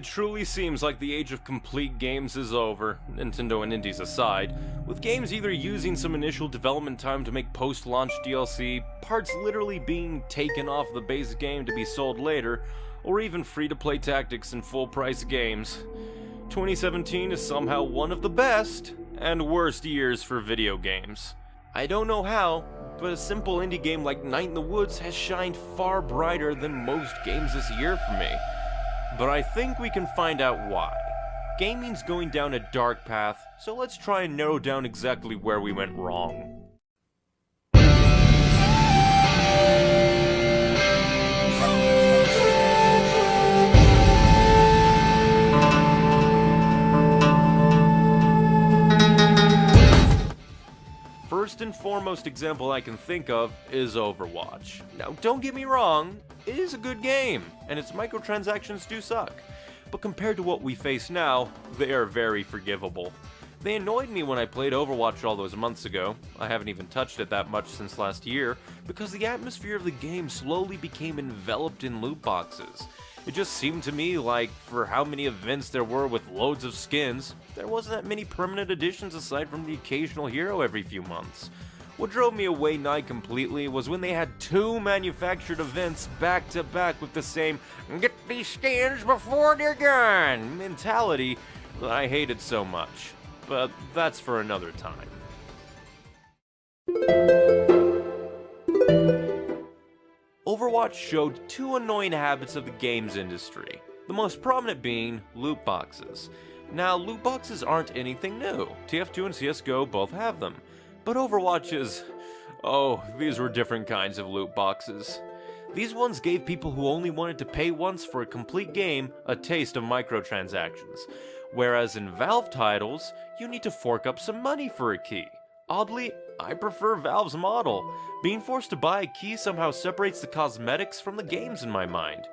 It truly seems like the age of complete games is over, Nintendo and indies aside, with games either using some initial development time to make post-launch DLC, parts literally being taken off the base game to be sold later, or even free-to-play tactics in full-price games. 2017 is somehow one of the best and worst years for video games. I don't know how, but a simple indie game like Night in the Woods has shined far brighter than most games this year for me. But I think we can find out why. Gaming's going down a dark path, so let's try and narrow down exactly where we went wrong. First and foremost example I can think of is Overwatch. Now, don't get me wrong, it is a good game, and its microtransactions do suck. But compared to what we face now, they are very forgivable. They annoyed me when I played Overwatch all those months ago. I haven't even touched it that much since last year, because the atmosphere of the game slowly became enveloped in loot boxes. It just seemed to me like, for how many events there were with loads of skins, there wasn't that many permanent additions aside from the occasional hero every few months. What drove me away nigh completely was when they had 2 manufactured events back to back with the same "get these skins before they're gone" mentality that I hated so much. But that's for another time. Overwatch showed 2 annoying habits of the games industry, the most prominent being loot boxes. Now, loot boxes aren't anything new. TF2 and CSGO both have them. But Overwatch is... oh, these were different kinds of loot boxes. These ones gave people who only wanted to pay once for a complete game a taste of microtransactions. Whereas in Valve titles, you need to fork up some money for a key. Oddly, I prefer Valve's model. Being forced to buy a key somehow separates the cosmetics from the games in my mind.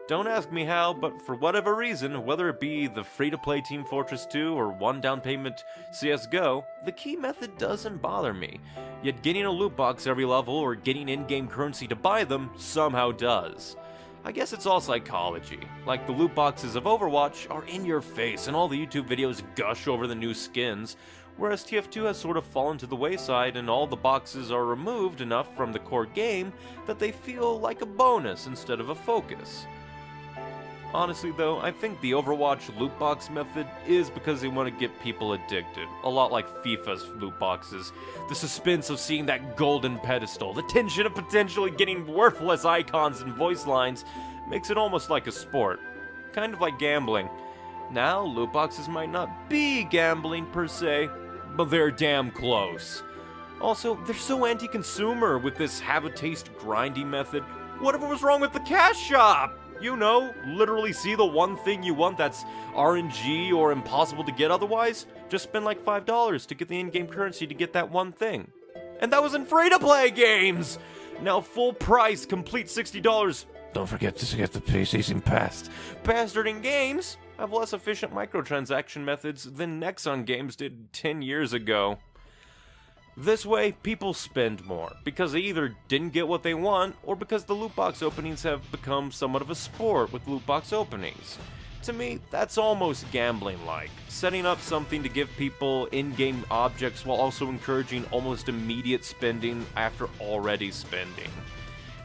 Don't ask me how, but for whatever reason, whether it be the free-to-play Team Fortress 2 or one down payment CSGO, the key method doesn't bother me. Yet getting a loot box every level or getting in-game currency to buy them somehow does. I guess it's all psychology. Like the loot boxes of Overwatch are in your face and all the YouTube videos gush over the new skins, whereas TF2 has sort of fallen to the wayside and all the boxes are removed enough from the core game that they feel like a bonus instead of a focus. Honestly though, I think the Overwatch loot box method is because they want to get people addicted, a lot like FIFA's loot boxes. The suspense of seeing that golden pedestal, the tension of potentially getting worthless icons and voice lines, makes it almost like a sport. Kind of like gambling. Now, loot boxes might not be gambling per se, but they're damn close. Also, they're so anti-consumer with this have-a-taste grindy method. Whatever was wrong with the cash shop? You know, literally see the one thing you want that's RNG or impossible to get otherwise? Just spend like $5 to get the in-game currency to get that one thing. And that was in free-to-play games! Now full price, complete $60. Don't forget to get the PlayStation Pass. Bastarding games have less efficient microtransaction methods than Nexon games did 10 years ago. This way, people spend more, because they either didn't get what they want, or because the loot box openings have become somewhat of a sport with loot box openings. To me, that's almost gambling-like, setting up something to give people in-game objects while also encouraging almost immediate spending after already spending.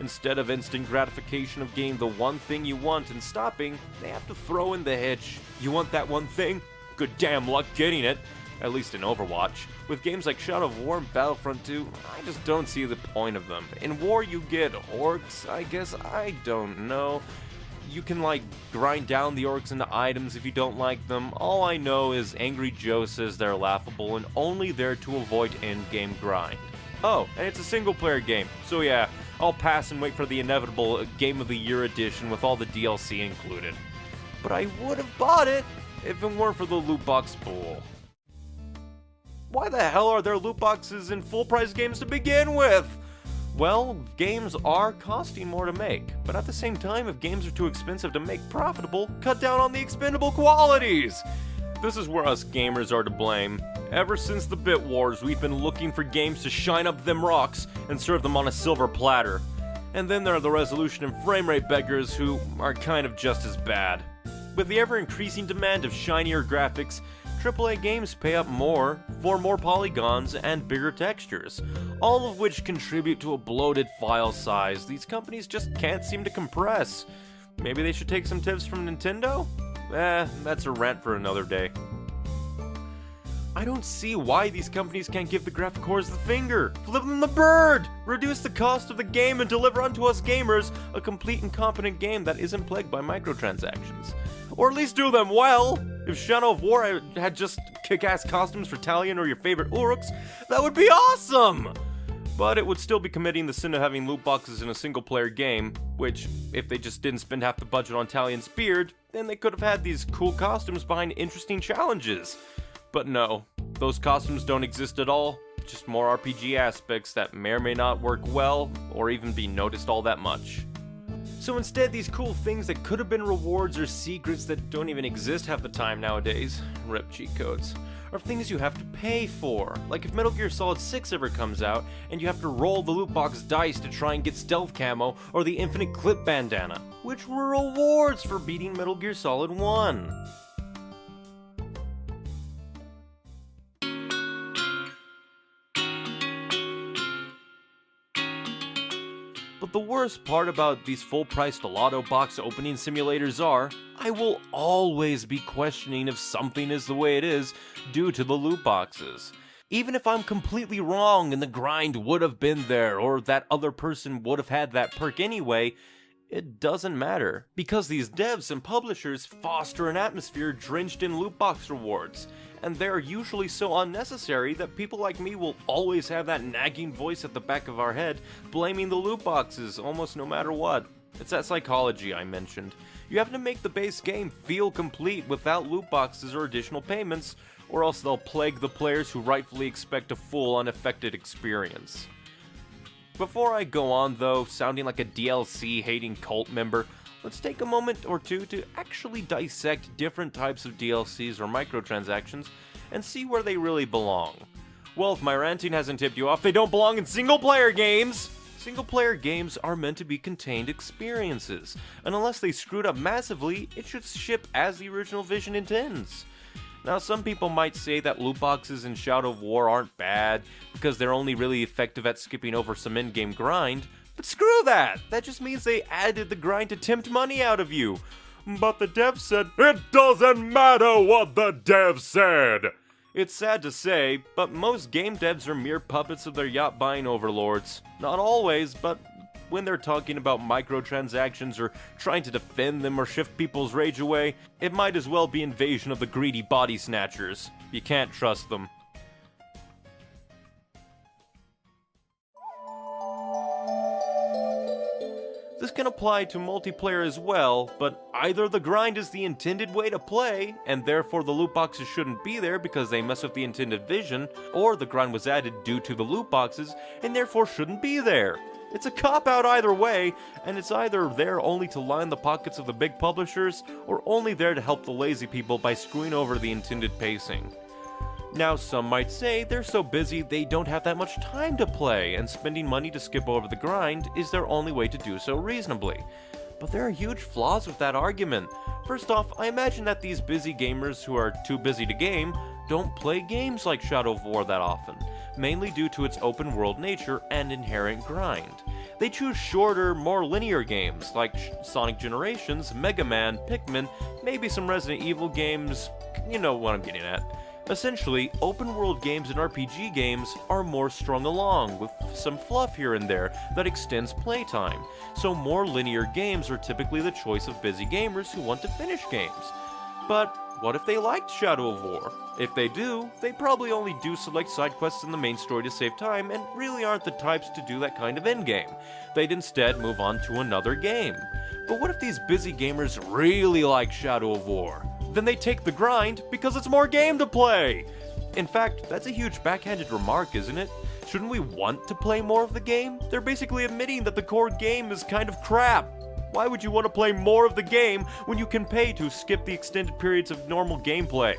Instead of instant gratification of getting the one thing you want and stopping, they have to throw in the hitch. You want that one thing? Good damn luck getting it. At least in Overwatch. With games like Shadow of War and Battlefront 2, I just don't see the point of them. In War you get orcs, I guess, I don't know. You can like grind down the orcs into items if you don't like them. All I know is Angry Joe says they're laughable and only there to avoid endgame grind. Oh, and it's a single player game, so yeah, I'll pass and wait for the inevitable Game of the Year edition with all the DLC included. But I would have bought it if it weren't for the loot box pool. Why the hell are there loot boxes in full-price games to begin with? Well, games are costing more to make, but at the same time, if games are too expensive to make profitable, cut down on the expendable qualities! This is where us gamers are to blame. Ever since the Bit Wars, we've been looking for games to shine up them rocks and serve them on a silver platter. And then there are the resolution and frame rate beggars who are kind of just as bad. With the ever-increasing demand of shinier graphics, AAA games pay up more for more polygons and bigger textures, all of which contribute to a bloated file size these companies just can't seem to compress. Maybe they should take some tips from Nintendo? That's a rant for another day. I don't see why these companies can't give the graphic cores the finger, flip them the bird, reduce the cost of the game and deliver unto us gamers a complete and competent game that isn't plagued by microtransactions. Or at least do them well. If Shadow of War had just kick-ass costumes for Talion or your favorite Uruks, that would be awesome! But it would still be committing the sin of having loot boxes in a single-player game, which, if they just didn't spend half the budget on Talion's beard, then they could have had these cool costumes behind interesting challenges. But no, those costumes don't exist at all, just more RPG aspects that may or may not work well, or even be noticed all that much. So instead, these cool things that could have been rewards or secrets that don't even exist half the time nowadays, rip cheat codes, are things you have to pay for. Like if Metal Gear Solid 6 ever comes out, and you have to roll the loot box dice to try and get stealth camo or the infinite clip bandana, which were rewards for beating Metal Gear Solid 1. But the worst part about these full-priced lotto box opening simulators are, I will always be questioning if something is the way it is due to the loot boxes. Even if I'm completely wrong and the grind would have been there or that other person would have had that perk anyway, it doesn't matter, because these devs and publishers foster an atmosphere drenched in loot box rewards, and they're usually so unnecessary that people like me will always have that nagging voice at the back of our head blaming the loot boxes almost no matter what. It's that psychology I mentioned. You have to make the base game feel complete without loot boxes or additional payments, or else they'll plague the players who rightfully expect a full, unaffected experience. Before I go on though, sounding like a DLC-hating cult member, let's take a moment or two to actually dissect different types of DLCs or microtransactions and see where they really belong. Well, if my ranting hasn't tipped you off, they don't belong in single-player games! Single-player games are meant to be contained experiences, and unless they screwed up massively, it should ship as the original vision intends. Now, some people might say that loot boxes in Shadow of War aren't bad, because they're only really effective at skipping over some in-game grind, but screw that! That just means they added the grind to tempt money out of you. But the dev said, it doesn't matter what the dev said! It's sad to say, but most game devs are mere puppets of their yacht-buying overlords. Not always, but when they're talking about microtransactions or trying to defend them or shift people's rage away, it might as well be Invasion of the Greedy Body Snatchers. You can't trust them. This can apply to multiplayer as well, but either the grind is the intended way to play, and therefore the loot boxes shouldn't be there because they mess with the intended vision, or the grind was added due to the loot boxes, and therefore shouldn't be there. It's a cop-out either way, and it's either there only to line the pockets of the big publishers, or only there to help the lazy people by screwing over the intended pacing. Now, some might say they're so busy they don't have that much time to play, and spending money to skip over the grind is their only way to do so reasonably. But there are huge flaws with that argument. First off, I imagine that these busy gamers who are too busy to game don't play games like Shadow of War that often, mainly due to its open world nature and inherent grind. They choose shorter, more linear games like Sonic Generations, Mega Man, Pikmin, maybe some Resident Evil games, you know what I'm getting at. Essentially, open-world games and RPG games are more strung along, with some fluff here and there that extends playtime, so more linear games are typically the choice of busy gamers who want to finish games. But what if they liked Shadow of War? If they do, they probably only do select side quests in the main story to save time and really aren't the types to do that kind of endgame. They'd instead move on to another game. But what if these busy gamers really like Shadow of War? Then they take the grind because it's more game to play! In fact, that's a huge backhanded remark, isn't it? Shouldn't we want to play more of the game? They're basically admitting that the core game is kind of crap. Why would you want to play more of the game when you can pay to skip the extended periods of normal gameplay?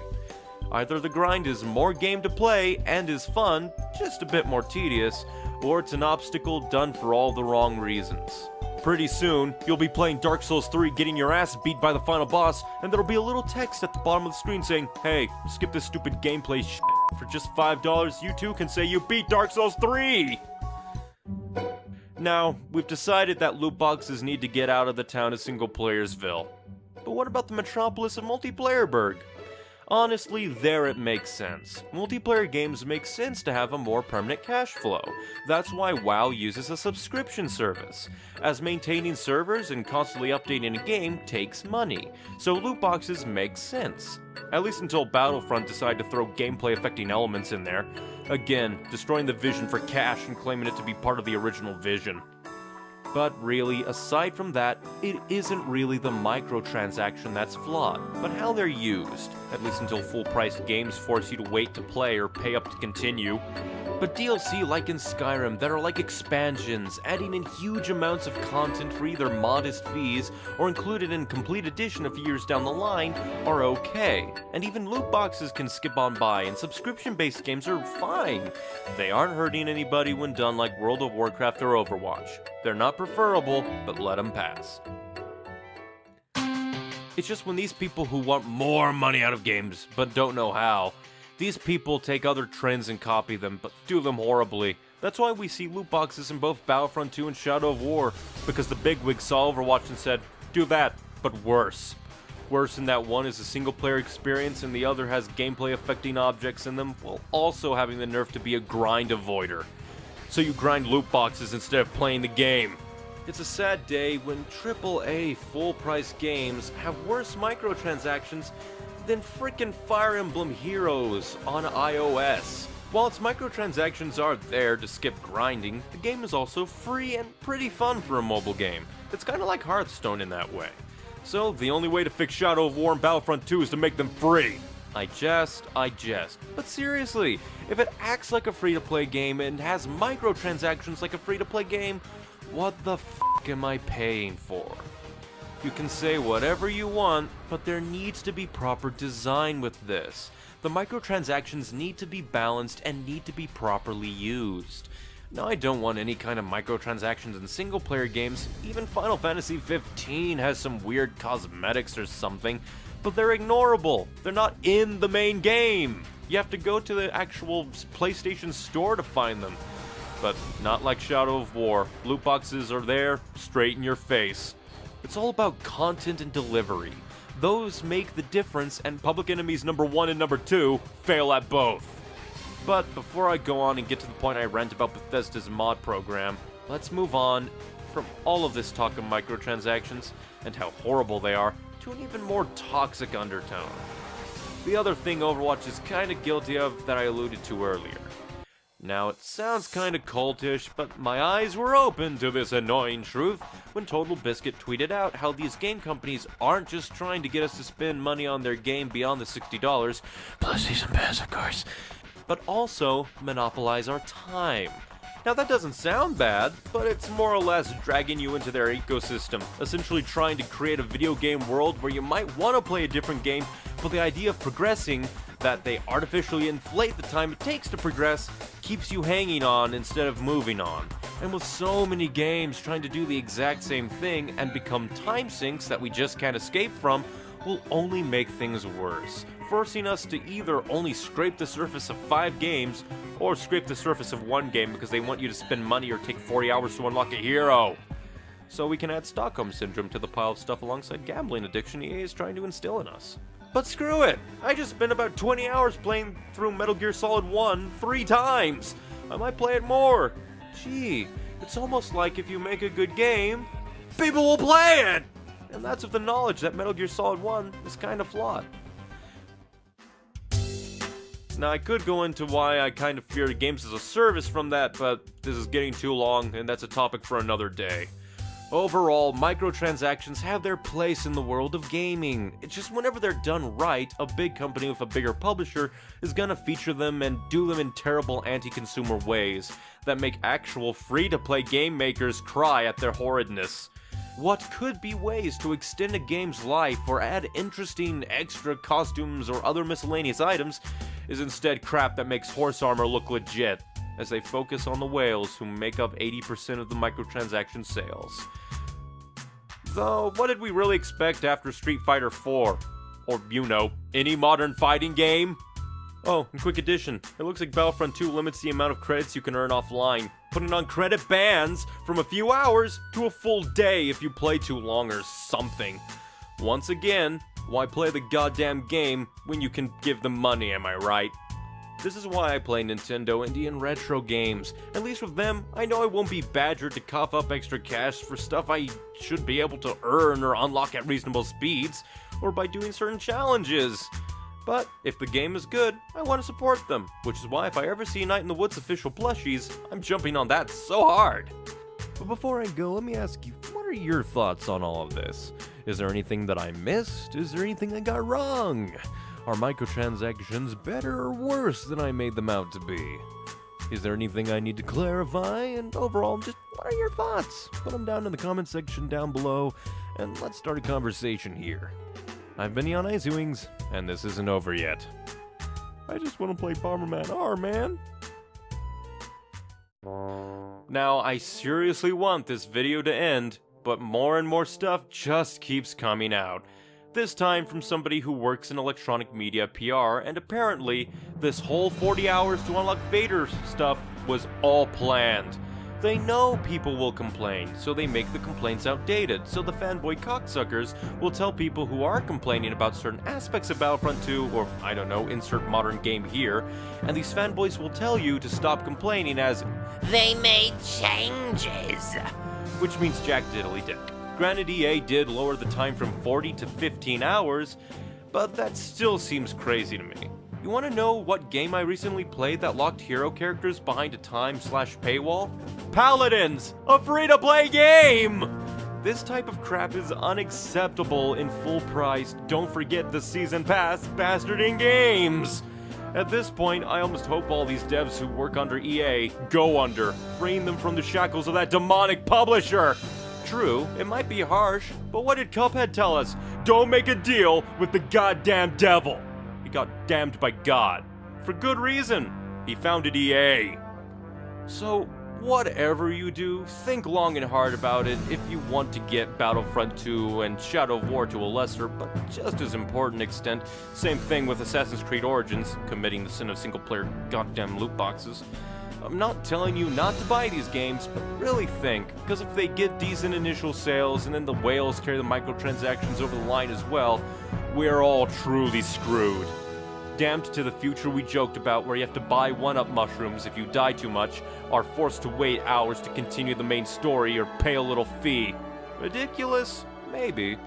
Either the grind is more game to play and is fun, just a bit more tedious, or it's an obstacle done for all the wrong reasons. pretty soon, you'll be playing Dark Souls 3, getting your ass beat by the final boss, and there'll be a little text at the bottom of the screen saying, "Hey, skip this stupid gameplay shit. For just $5, you too can say you beat Dark Souls 3! Now, we've decided that loot boxes need to get out of the town of Single-Playersville. But what about the metropolis of Multiplayer-burg? Honestly, there it makes sense. Multiplayer games make sense to have a more permanent cash flow. That's why WoW uses a subscription service, as maintaining servers and constantly updating a game takes money, so loot boxes make sense. At least until Battlefront decided to throw gameplay-affecting elements in there. Again, destroying the vision for cash and claiming it to be part of the original vision. But really, aside from that, it isn't really the microtransaction that's flawed, but how they're used, at least until full-priced games force you to wait to play or pay up to continue. But DLC like in Skyrim that are like expansions, adding in huge amounts of content for either modest fees or included in complete edition a few years down the line, are okay. And even loot boxes can skip on by, and subscription-based games are fine. They aren't hurting anybody when done like World of Warcraft or Overwatch. They're not preferable, but let them pass. It's just when these people who want more money out of games, but don't know how, these people take other trends and copy them, but do them horribly. That's why we see loot boxes in both Battlefront 2 and Shadow of War, because the bigwigs saw Overwatch and said, do that, but worse. Worse in that one is a single-player experience and the other has gameplay-affecting objects in them, while also having the nerve to be a grind avoider. So you grind loot boxes instead of playing the game. It's a sad day when AAA full-price games have worse microtransactions than frickin' Fire Emblem Heroes on iOS. While its microtransactions are there to skip grinding, the game is also free and pretty fun for a mobile game. It's kinda like Hearthstone in that way. So the only way to fix Shadow of War and Battlefront 2 is to make them free. I jest. But seriously, if it acts like a free-to-play game and has microtransactions like a free-to-play game, what the f*** am I paying for? You can say whatever you want, but there needs to be proper design with this. The microtransactions need to be balanced and need to be properly used. Now, I don't want any kind of microtransactions in single-player games. Even Final Fantasy 15 has some weird cosmetics or something, but they're ignorable. They're not in the main game. You have to go to the actual PlayStation Store to find them. But not like Shadow of War. Loot boxes are there, straight in your face. It's all about content and delivery. Those make the difference, and Public Enemies number 1 and number 2 fail at both. But before I go on and get to the point I rant about Bethesda's mod program, let's move on from all of this talk of microtransactions and how horrible they are to an even more toxic undertone. The other thing Overwatch is kinda guilty of that I alluded to earlier. Now, it sounds kinda cultish, but my eyes were open to this annoying truth when Total Biscuit tweeted out how these game companies aren't just trying to get us to spend money on their game beyond the $60, plus season pass of course, but also monopolize our time. Now that doesn't sound bad, but it's more or less dragging you into their ecosystem, essentially trying to create a video game world where you might want to play a different game, but the idea of progressing, that they artificially inflate the time it takes to progress, keeps you hanging on instead of moving on. And with so many games trying to do the exact same thing and become time sinks that we just can't escape from, will only make things worse, forcing us to either only scrape the surface of 5 games, or scrape the surface of 1 game because they want you to spend money or take 40 hours to unlock a hero. So we can add Stockholm Syndrome to the pile of stuff alongside gambling addiction EA is trying to instill in us. But screw it! I just spent about 20 hours playing through Metal Gear Solid 1 3 times! I might play it more! Gee, it's almost like if you make a good game, people will play it! And that's with the knowledge that Metal Gear Solid 1 is kinda flawed. Now, I could go into why I kind of fear games as a service from that, but this is getting too long, and that's a topic for another day. Overall, microtransactions have their place in the world of gaming. It's just whenever they're done right, a big company with a bigger publisher is gonna feature them and do them in terrible anti-consumer ways that make actual free-to-play game makers cry at their horridness. What could be ways to extend a game's life or add interesting extra costumes or other miscellaneous items is instead crap that makes horse armor look legit, as they focus on the whales who make up 80% of the microtransaction sales. Though, what did we really expect after Street Fighter 4? Or, you know, any modern fighting game? Oh, and quick addition, it looks like Battlefront 2 limits the amount of credits you can earn offline, putting on credit bans from a few hours to a full day if you play too long or something. Once again, why play the goddamn game when you can give them money, am I right? This is why I play Nintendo Indie and retro games. At least with them, I know I won't be badgered to cough up extra cash for stuff I should be able to earn or unlock at reasonable speeds, or by doing certain challenges. But if the game is good, I want to support them, which is why if I ever see Night in the Woods official plushies, I'm jumping on that so hard. But before I go, let me ask you, what are your thoughts on all of this? Is there anything that I missed? Is there anything I got wrong? Are microtransactions better or worse than I made them out to be? Is there anything I need to clarify? And overall, just what are your thoughts? Put them down in the comment section down below, and let's start a conversation here. I've been Neon Icy Wings, and this isn't over yet. I just want to play Bomberman R, man. Now, I seriously want this video to end, but more and more stuff just keeps coming out. This time from somebody who works in electronic media PR, and apparently, this whole 40 hours to unlock Vader stuff was all planned. They know people will complain, so they make the complaints outdated, so the fanboy cocksuckers will tell people who are complaining about certain aspects of Battlefront 2, or I don't know, insert modern game here, and these fanboys will tell you to stop complaining as they made changes, which means jack diddly dick. Granted, EA did lower the time from 40 to 15 hours, but that still seems crazy to me. You want to know what game I recently played that locked hero characters behind a time/paywall? Paladins! A free-to-play game! This type of crap is unacceptable in full price. Don't forget the season pass bastarding games! At this point, I almost hope all these devs who work under EA go under, freeing them from the shackles of that demonic publisher! True, it might be harsh, but what did Cuphead tell us? Don't make a deal with the goddamn devil! He got damned by God. For good reason. He founded EA. So, whatever you do, think long and hard about it if you want to get Battlefront 2 and Shadow of War to a lesser, but just as important extent. Same thing with Assassin's Creed Origins, committing the sin of single-player goddamn loot boxes. I'm not telling you not to buy these games, but really think, because if they get decent initial sales and then the whales carry the microtransactions over the line as well, we're all truly screwed. Damned to the future we joked about where you have to buy 1-up mushrooms if you die too much, are forced to wait hours to continue the main story or pay a little fee. Ridiculous? Maybe.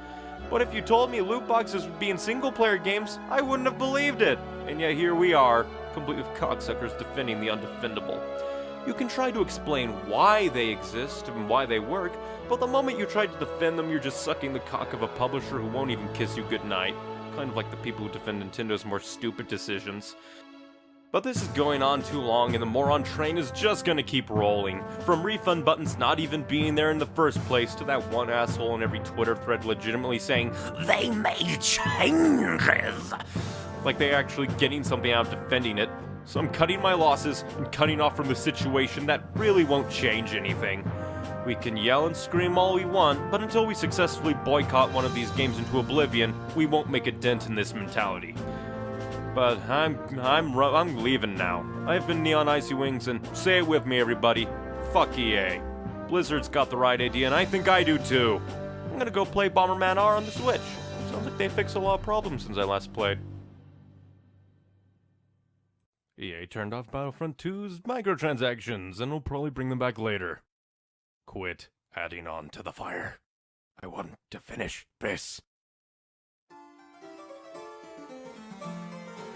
But if you told me loot boxes would be in single-player games, I wouldn't have believed it. And yet here we are, complete with cocksuckers defending the undefendable. You can try to explain why they exist and why they work, but the moment you try to defend them, you're just sucking the cock of a publisher who won't even kiss you goodnight. Kind of like the people who defend Nintendo's more stupid decisions. But this is going on too long, and the moron train is just gonna keep rolling. From refund buttons not even being there in the first place, to that one asshole in every Twitter thread legitimately saying, they made changes! Like they're actually getting something out of defending it. So I'm cutting my losses and cutting off from the situation that really won't change anything. We can yell and scream all we want, but until we successfully boycott one of these games into oblivion, we won't make a dent in this mentality. But I'm leaving now. I've been Neon Icy Wings, and say it with me, everybody. Fuck EA. Blizzard's got the right idea, and I think I do too. I'm gonna go play Bomberman R on the Switch. Sounds like they fixed a lot of problems since I last played. EA turned off Battlefront 2's microtransactions, and will probably bring them back later. Quit adding on to the fire. I want to finish this.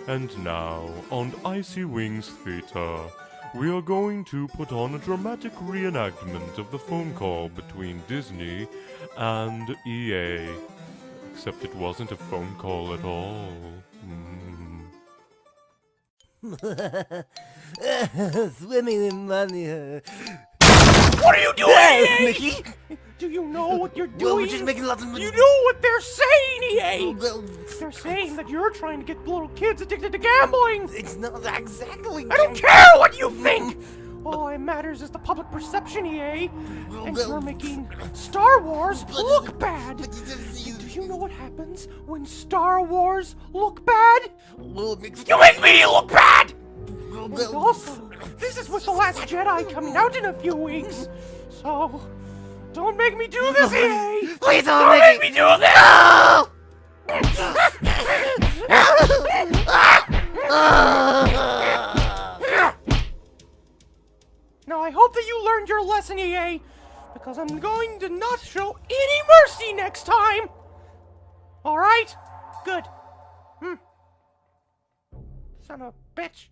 And now, on Icy Wings Theater, we are going to put on a dramatic reenactment of the phone call between Disney and EA. Except it wasn't a phone call at all. Swimming in money. What are you doing, EA? Mickey? Do you know what you're doing? Well, we're just making lots of money. You know what they're saying, EA! Well, They're saying that you're trying to get little kids addicted to gambling! it's not exactly. I don't care what you think! All that matters is the public perception, EA. And you're making Star Wars look bad. Do you know what happens when Star Wars look bad? Well, it makes You make me look bad! And also, this is with The Last Jedi coming out in a few weeks. So, don't make me do this, EA! Please Don't make me do this! Now I hope that you learned your lesson, EA, because I'm going to not show any mercy next time! Alright? Good. Son of a bitch.